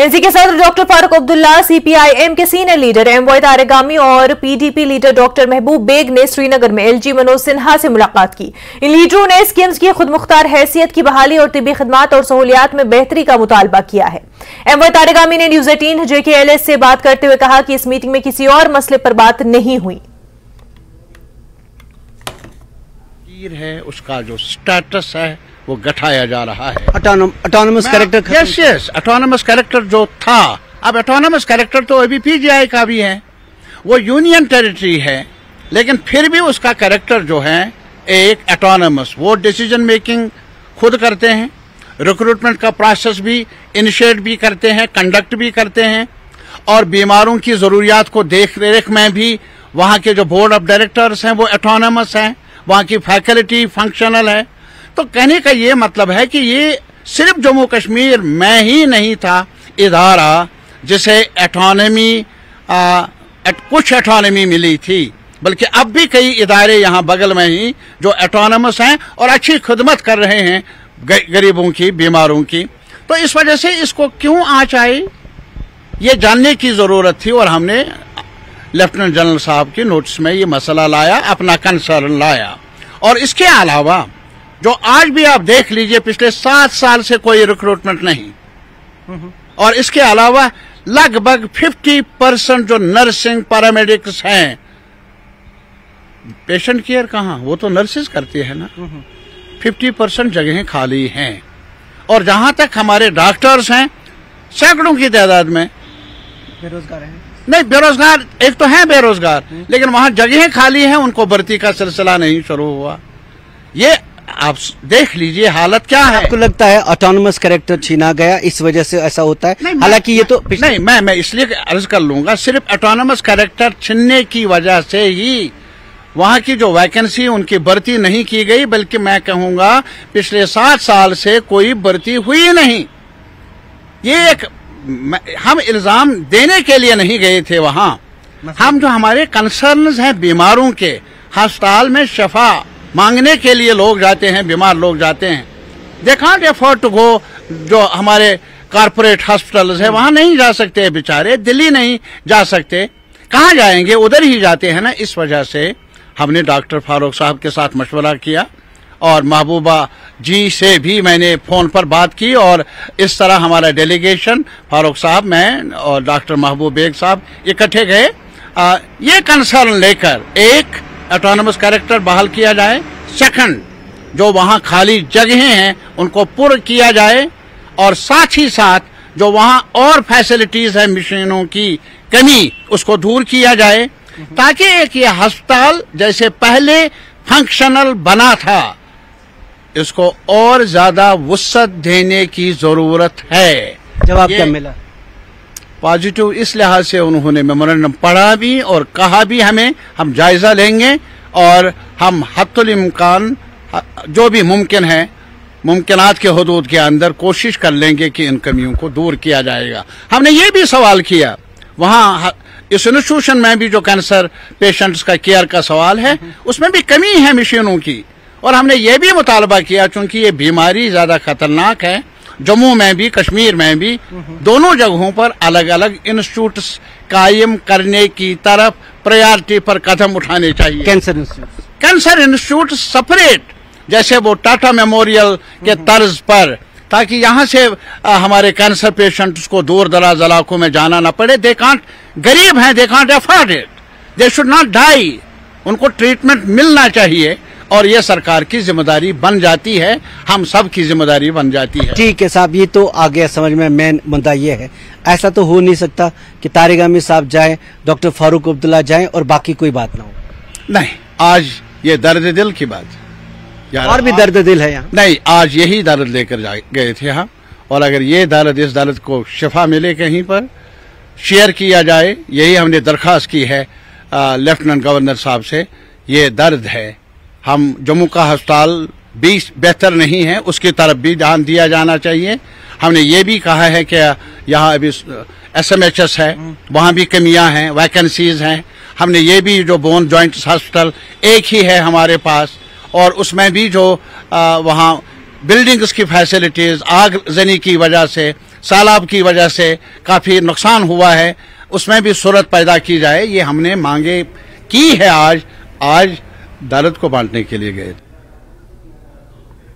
NC के सदर doctor Farooq Abdullah, CPIM के सीनियर लीडर एमवाई तारिगामी और पीडीपी लीडर डॉक्टर महबूब बेग ने श्रीनगर में एलजी मनोज सिन्हा से मुलाकात की। इन लीडरों ने स्कीम्स की खुदमुख्तार हैसियत की बहाली और तिब्बी खदमात और सहूलियात में बेहतरी का मुतालबा किया है। एमवाई तारिगामी ने न्यूज 18 JKLS से बात करते हुए कहा कि इस मीटिंग में किसी और मसले पर बात नहीं हुई है, उसका जो स्टेटस है वो घटाया जा रहा है। Autonomous character, yes, autonomous character जो था, अब ऑटोनमस कैरेक्टर तो अभी पीजीआई का भी है, वो यूनियन टेरिटरी है, लेकिन फिर भी उसका कैरेक्टर जो है एक ऑटोनमस, वो डिसीजन मेकिंग खुद करते हैं, रिक्रूटमेंट का प्रोसेस भी इनिशिएट भी करते हैं, कंडक्ट भी करते हैं, और बीमारों की जरूरियात को देख रेख में भी वहां के जो बोर्ड ऑफ डायरेक्टर्स हैं वो ऑटोनमस हैं, वहां की फैकल्टी फंक्शनल है। तो कहने का ये मतलब है कि ये सिर्फ जम्मू कश्मीर में ही नहीं था इदारा जिसे एटॉनमी कुछ एटॉनमी मिली थी, बल्कि अब भी कई इदारे यहाँ बगल में ही जो एटॉनमस हैं और अच्छी खिदमत कर रहे हैं गरीबों की, बीमारों की। तो इस वजह से इसको क्यों आँच आई, ये जानने की जरूरत थी, और हमने लेफ्टिनेंट जनरल साहब की नोटिस में ये मसला लाया, अपना कंसर्न लाया। और इसके अलावा जो आज भी आप देख लीजिए, पिछले 7 साल से कोई रिक्रूटमेंट नहीं, और इसके अलावा लगभग 50% जो नर्सिंग पैरामेडिक्स हैं, पेशेंट केयर कहाँ, वो तो नर्सेज करती है ना, 50% जगहें खाली हैं। और जहां तक हमारे डॉक्टर्स हैं, सैकड़ों की तादाद में बेरोजगार हैं। नहीं, बेरोजगार एक तो है बेरोजगार, लेकिन वहां जगहें खाली हैं, उनको भर्ती का सिलसिला नहीं शुरू हुआ। ये आप देख लीजिए हालत क्या है। आपको लगता है ऑटोनमस कैरेक्टर छीना गया, इस वजह से ऐसा होता है? हालांकि ये तो नहीं, मैं इसलिए अर्ज कर लूंगा, सिर्फ ऑटोनमस कैरेक्टर छीनने की वजह से ही वहां की जो वैकेंसी उनकी भर्ती नहीं की गई, बल्कि मैं कहूंगा पिछले 7 साल से कोई भर्ती हुई नहीं। ये एक हम इल्जाम देने के लिए नहीं गए थे वहां, हम जो हमारे कंसर्न्स हैं बीमारों के, अस्पताल में शफा मांगने के लिए लोग जाते हैं, बीमार लोग जाते हैं, they can't afford to go, जो हमारे कारपोरेट हॉस्पिटल्स है वहां नहीं जा सकते बेचारे, दिल्ली नहीं जा सकते, कहाँ जाएंगे, उधर ही जाते हैं ना। इस वजह से हमने डॉक्टर फारूक साहब के साथ मशवरा किया, और महबूबा जी से भी मैंने फोन पर बात की, और इस तरह हमारा डेलीगेशन फारूक साहब, मैं और डॉक्टर महबूब बेग साहब इकट्ठे गए, ये कंसर्न लेकर एक ऑटोनमस कैरेक्टर बहाल किया जाए, सेकंड जो वहां खाली जगहें हैं उनको पूर्ण किया जाए, और साथ ही साथ जो वहां और फैसिलिटीज है, मशीनों की कमी, उसको दूर किया जाए, ताकि एक ये अस्पताल जैसे पहले फंक्शनल बना था, इसको और ज्यादा वुसअत देने की जरूरत है। जवाब क्या मिला? पॉजिटिव इस लिहाज से उन्होंने मेमोरेंडम पढ़ा भी और कहा भी हमें, हम जायजा लेंगे और हम हत्तुल इम्कान जो भी मुमकिन है, मुमकिनात के हदूद के अंदर कोशिश कर लेंगे कि इन कमियों को दूर किया जाएगा। हमने ये भी सवाल किया वहाँ इस इंस्टीट्यूशन में भी, जो कैंसर पेशेंट्स का केयर का सवाल है, उसमें भी कमी है मशीनों की, और हमने ये भी मुतालबा किया, चूंकि ये बीमारी ज्यादा खतरनाक है, जम्मू में भी कश्मीर में भी दोनों जगहों पर अलग अलग इंस्टीट्यूट कायम करने की तरफ प्रायोरिटी पर कदम उठाने चाहिए। कैंसर इंस्टीट्यूट सेपरेट, जैसे वो टाटा मेमोरियल के तर्ज पर, ताकि यहाँ से हमारे कैंसर पेशेंट्स को दूर दराज इलाकों में जाना न पड़े। दे कांट, गरीब हैं, they can't afford it, they should not die, उनको ट्रीटमेंट मिलना चाहिए, और ये सरकार की जिम्मेदारी बन जाती है, हम सब की जिम्मेदारी बन जाती है। ठीक है साहब, ये तो आ गया समझ में। मेन मुद्दा ये है, ऐसा तो हो नहीं सकता कि तारिगामी साहब जाएं, डॉक्टर फारूक अब्दुल्ला जाएं और बाकी कोई बात ना हो। नहीं, आज ये दर्द दिल की बात यार, और भी दर्द दिल है यहाँ। नहीं, आज यही दर्द लेकर गए थे हम, और अगर ये दर्द, इस दर्द को शिफा मिले कहीं पर, शेयर किया जाए, यही हमने दरख्वास्त की है लेफ्टिनेंट गवर्नर साहब से। ये दर्द है, हम जम्मू का अस्पताल भी बेहतर नहीं है, उसकी तरफ भी ध्यान दिया जाना चाहिए। हमने ये भी कहा है कि यहाँ अभी SMHS है, वहाँ भी कमियां हैं, वैकेंसीज हैं। हमने ये भी जो बोन जॉइंट्स हॉस्पिटल एक ही है हमारे पास, और उसमें भी जो वहाँ बिल्डिंग्स की फैसिलिटीज आगजनी की वजह से सैलाब की वजह से काफी नुकसान हुआ है, उसमें भी सूरत पैदा की जाए, ये हमने मांगे की है। आज दर्द को बांटने के लिए गए।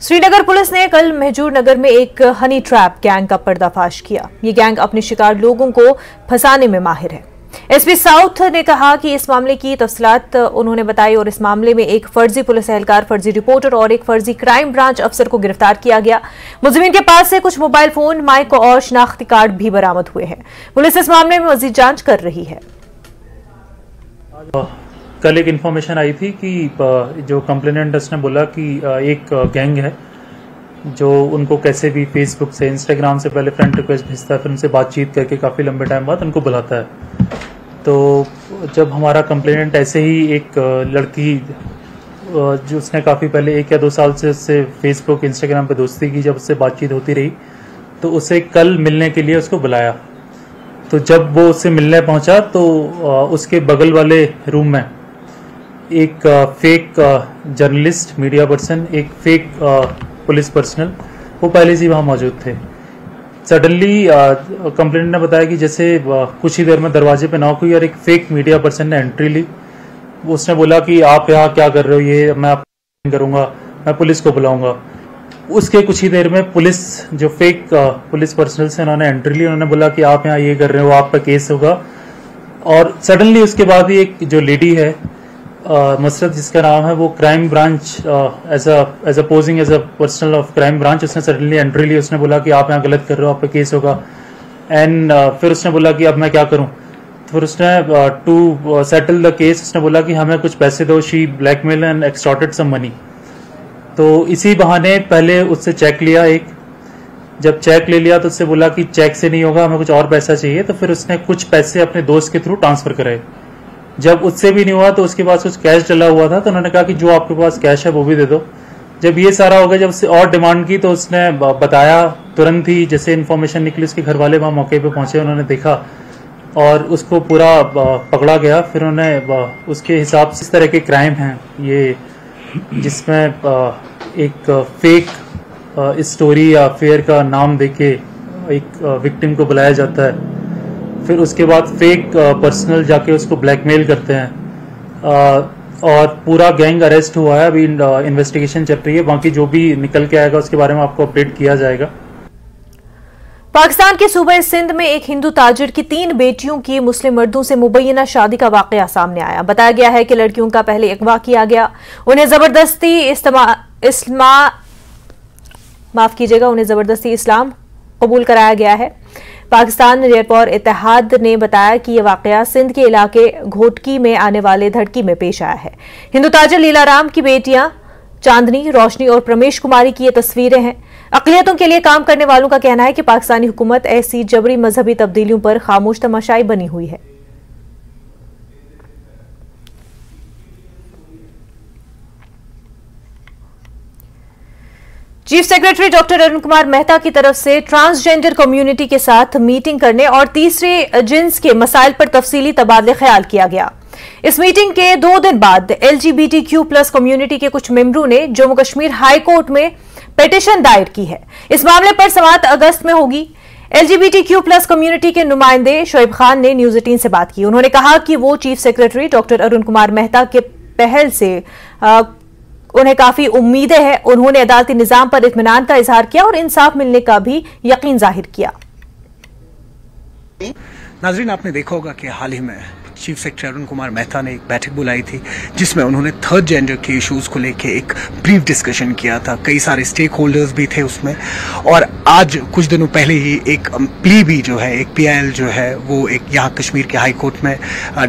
श्रीनगर पुलिस ने कल महजूर नगर में एक हनी ट्रैप गैंग का पर्दाफाश किया। ये गैंग अपने शिकार लोगों को फंसाने में माहिर है। एसपी साउथ ने कहा कि इस मामले की तफसीलात उन्होंने बताई और इस मामले में एक फर्जी पुलिस एहलकार, फर्जी रिपोर्टर और एक फर्जी क्राइम ब्रांच अफसर को गिरफ्तार किया गया। मुलजिमीन के पास से कुछ मोबाइल फोन, माइक और शनाख्ती कार्ड भी बरामद हुए हैं। पुलिस इस मामले में मजीद जांच कर रही है। कल एक इन्फॉर्मेशन आई थी कि जो कंप्लेनेंट उसने बोला कि एक गैंग है जो उनको कैसे भी फेसबुक से, इंस्टाग्राम से पहले फ्रेंड रिक्वेस्ट भेजता है, फिर उनसे बातचीत करके काफ़ी लंबे टाइम बाद उनको बुलाता है। तो जब हमारा कंप्लेनेंट ऐसे ही एक लड़की जो उसने काफ़ी पहले 1 या 2 साल से उससे फेसबुक, इंस्टाग्राम पे दोस्ती की, जब उससे बातचीत होती रही तो उसे कल मिलने के लिए उसको बुलाया। तो जब वो उससे मिलने पहुंचा तो उसके बगल वाले रूम में एक फेक जर्नलिस्ट, मीडिया पर्सन, एक फेक पुलिस पर्सनल, वो पहले से वहाँ मौजूद थे। सडनली कंप्लेंट ने बताया कि जैसे कुछ ही देर में दरवाजे पे नॉक हुई और एक फेक मीडिया पर्सन ने एंट्री ली। उसने बोला कि आप यहाँ क्या कर रहे हो, ये मैं आपको करूँगा, मैं पुलिस को बुलाऊंगा। उसके कुछ ही देर में पुलिस, जो फेक पुलिस पर्सनल से उन्होंने एंट्री ली, उन्होंने बोला कि आप यहाँ ये कर रहे हो, आप पे केस होगा। और सडनली उसके बाद ही एक जो लेडी है मसरत जिसका नाम है, वो crime branch as a posing as a personal of crime branch, उसने सडनली एंट्री ली। उसने बोला कि आप यहाँ गलत कर रहे हो, आप पे केस होगा। एंड फिर उसने बोला कि अब मैं क्या करूँ। फिर उसने टू सेटल द केस उसने बोला कि हमें कुछ पैसे दो। She blackmail and extorted some money. तो इसी बहाने पहले उससे चेक लिया एक। जब चेक ले लिया तो उससे बोला कि चेक से नहीं होगा, हमें कुछ और पैसा चाहिए। तो फिर उसने कुछ पैसे अपने दोस्त के थ्रू ट्रांसफर कराए। जब उससे भी नहीं हुआ तो उसके पास कुछ कैश डला हुआ था, तो उन्होंने कहा कि जो आपके पास कैश है वो भी दे दो। जब ये सारा हो गया, जब उससे और डिमांड की तो उसने बताया तुरंत ही, जैसे इन्फॉर्मेशन निकली उसके घर वाले वहाँ मौके पे पहुंचे, उन्होंने देखा और उसको पूरा पकड़ा गया। फिर उन्हें उसके हिसाब से इस तरह के क्राइम हैं ये, जिसमें एक फेक स्टोरी या अफेयर का नाम देके एक विक्टिम को बुलाया जाता है। फिर उसके बाद फेक पर्सनल जाके उसको ब्लैकमेल करते हैं और पूरा गैंग अरेस्ट हुआ है। अभी इन्वेस्टिगेशन चल रही है, बाकी जो भी निकल के आएगा उसके बारे में आपको अपडेट किया जाएगा। पाकिस्तान के सूबे सिंध में एक हिंदू ताजिर की 3 बेटियों की मुस्लिम मर्दों से मुबैना शादी का वाकया सामने आया। बताया गया है कि लड़कियों का पहले अगवा किया गया, उन्हें जबरदस्ती इस्लाम कबूल कराया गया है। पाकिस्तान रिपोर्टर इत्तेहाद ने बताया कि यह वाकया सिंध के इलाके घोटकी में आने वाले धड़की में पेश आया है। हिंदू ताजिर लीलाराम की बेटियां चांदनी, रोशनी और प्रमेश कुमारी की ये तस्वीरें हैं। अक़लियतों के लिए काम करने वालों का कहना है कि पाकिस्तानी हुकूमत ऐसी जबरी मजहबी तब्दीलियों पर खामोश तमाशाई बनी हुई है। Chief secretary doctor Arun Kumar Mehta की तरफ से ट्रांसजेंडर कम्युनिटी के साथ मीटिंग करने और तीसरे जिन्स के मसाइल पर तफसीली तबादले ख्याल किया गया। इस मीटिंग के 2 दिन बाद LGBTQ+ कम्युनिटी के कुछ मेंबरों ने जम्मू कश्मीर हाई कोर्ट में पिटीशन दायर की है। इस मामले पर समाअत अगस्त में होगी। LGBTQ+ कम्युनिटी के नुमाइंदे शोएब खान ने न्यूज 18 से बात की। उन्होंने कहा कि वो chief secretary doctor Arun Kumar Mehta के पहल से उन्हें काफी उम्मीदें हैं। उन्होंने अदालती निजाम पर इत्मीनान का इजहार किया और इंसाफ मिलने का भी यकीन जाहिर किया। नाजरीन, आपने देखा होगा कि हाल ही में चीफ सेक्रेटरी अरुण कुमार मेहता ने एक बैठक बुलाई थी जिसमें उन्होंने थर्ड जेंडर के इश्यूज को लेकर एक ब्रीफ डिस्कशन किया था। कई सारे स्टेक होल्डर्स भी थे उसमें, और आज कुछ दिनों पहले ही एक प्ली भी जो है, एक PIL जो है, वो एक यहाँ कश्मीर के हाई कोर्ट में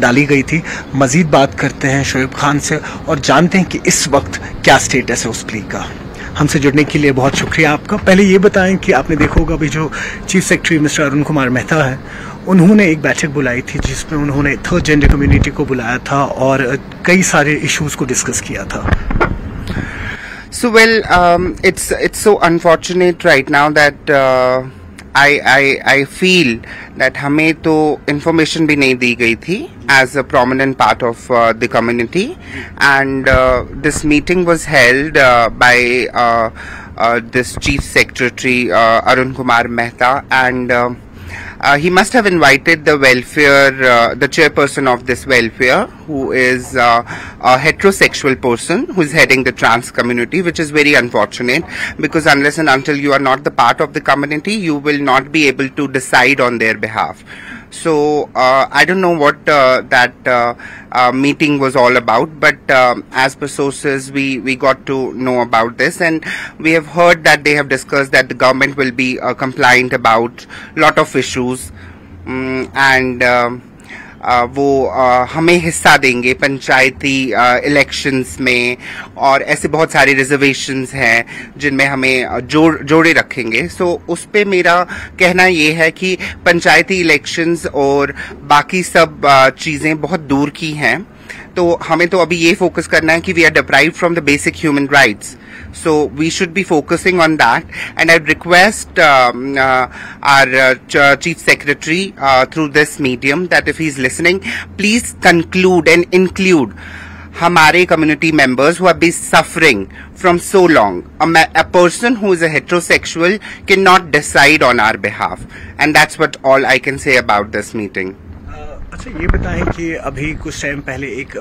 डाली गई थी। मजीद बात करते हैं शोएब खान से और जानते हैं कि इस वक्त क्या स्टेटस है उस प्ली का। हमसे जुड़ने के लिए बहुत शुक्रिया आपका। पहले ये बताएं कि आपने देखा होगा भी जो chief secretary mister Arun Kumar Mehta है, उन्होंने एक बैठक बुलाई थी जिसमें उन्होंने थर्ड जेंडर कम्युनिटी को बुलाया था और कई सारे इश्यूज को डिस्कस किया था। So well, it's so unfortunate right now that I feel that हमें तो information भी नहीं दी गई थी as a prominent part of the community, and this meeting was held by this Chief Secretary Arun Kumar Mehta, and he must have invited the welfare, the chairperson of this welfare, who is a heterosexual person who is heading the trans community, which is very unfortunate, because unless and until you are not the part of the community, you will not be able to decide on their behalf. So I don't know what that meeting was all about, but as per sources we got to know about this, and we have heard that they have discussed that the government will be compliant about lot of issues, and वो हमें हिस्सा देंगे पंचायती elections में, और ऐसे बहुत सारे reservations हैं जिनमें हमें जोड़े रखेंगे. सो उस पे मेरा कहना ये है कि पंचायती इलेक्शंस और बाकी सब चीज़ें बहुत दूर की हैं, तो हमें तो अभी ये फोकस करना है कि we are deprived from the basic human rights. So we should be focusing on that, and I'd request our Chief Secretary through this medium that if he's listening, please conclude and include हमारे community members who have been suffering from so long. A person who is a heterosexual cannot decide on our behalf, and that's what all I can say about this meeting. अच्छा, ये बताएं कि अभी कुछ time पहले एक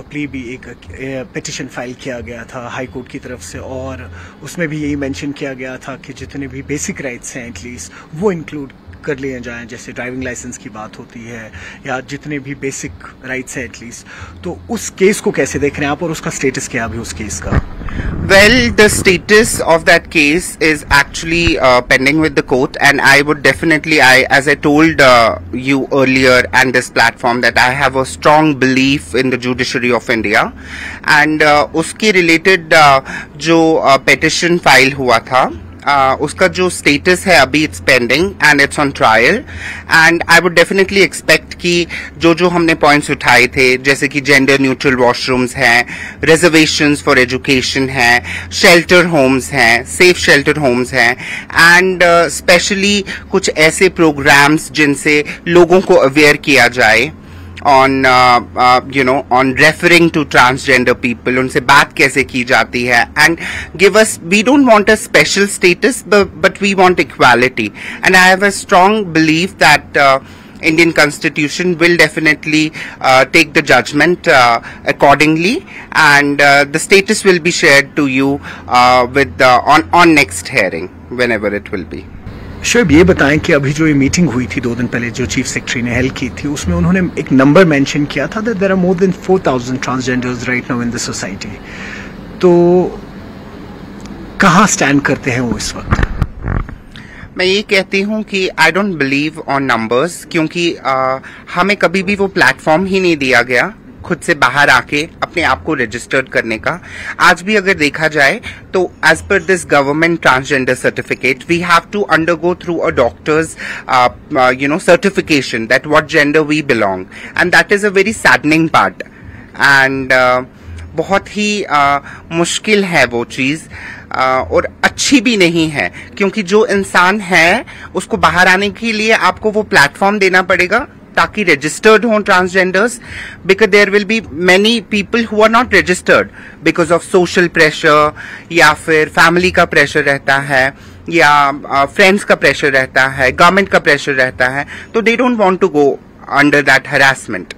petition file किया गया था हाई कोर्ट की तरफ से, और उसमें भी यही मेंशन किया गया था कि जितने भी बेसिक राइट्स हैं एटलीस्ट वो इंक्लूड कर लिए जाएं, जैसे ड्राइविंग लाइसेंस की बात होती है या जितने भी बेसिक राइट्स हैं एटलीस्ट. तो उस केस को कैसे देख रहे हैं आप, और उसका स्टेटस क्या है अभी उस केस का? Well, the status of that case is actually pending with the court, and I would definitely, as I told you earlier and this platform, that I have a strong belief in the judiciary of India, and उसके related जो petition file हुआ था, उसका जो status है अभी it's pending and it's on trial, and I would definitely expect कि जो हमने पॉइंट्स उठाए थे, जैसे कि जेंडर न्यूट्रल वॉशरूम्स हैं, रिजर्वेशंस फॉर एजुकेशन हैं, शेल्टर होम्स हैं, सेफ शेल्टर होम्स हैं, एंड स्पेशली कुछ ऐसे प्रोग्राम्स जिनसे लोगों को अवेयर किया जाए on on referring to transgender people, उनसे बात कैसे की जाती है, and give us, we don't want a special status, but we want equality, and I have a strong belief that Indian Constitution will definitely take the judgment accordingly, and the status will be shared to you with on next hearing, whenever it will be. Shoaib, ये बताएं कि अभी जो ये meeting हुई थी 2 दिन पहले जो चीफ सेक्रेटरी ने हेल्ड की थी, उसमें उन्होंने एक नंबर मेंशन किया था that there are more than 4000 transgenders right now in the society. तो कहाँ स्टैंड करते हैं वो इस वक्त? मैं ये कहती हूँ कि I don't believe on numbers, क्योंकि हमें कभी भी वो प्लेटफॉर्म ही नहीं दिया गया खुद से बाहर आके अपने आप को रजिस्टर्ड करने का. आज भी अगर देखा जाए तो as per this government transgender certificate we have to undergo through a doctor's certification that what gender we belong, and that is a very saddening part, and बहुत ही मुश्किल है वो चीज, और अच्छी भी नहीं है, क्योंकि जो इंसान है उसको बाहर आने के लिए आपको वो प्लेटफॉर्म देना पड़ेगा ताकि रजिस्टर्ड हों transgenders, because there will be many people who are not registered because of social pressure, या फिर फैमिली का प्रेशर रहता है, या फ्रेंड्स का प्रेशर रहता है, गवर्नमेंट का प्रेशर रहता है, तो they don't want to go under that harassment.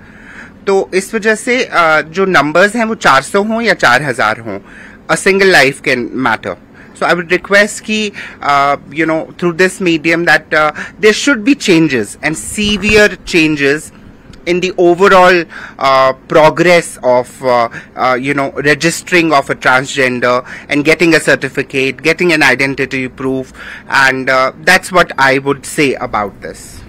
तो इस वजह से जो नंबर्स हैं वो 400 हों या 4000 हों, a single life can matter. So I would request ki, through this medium that there should be changes, and severe changes in the overall progress of, registering of a transgender and getting a certificate, getting an identity proof, and that's what I would say about this.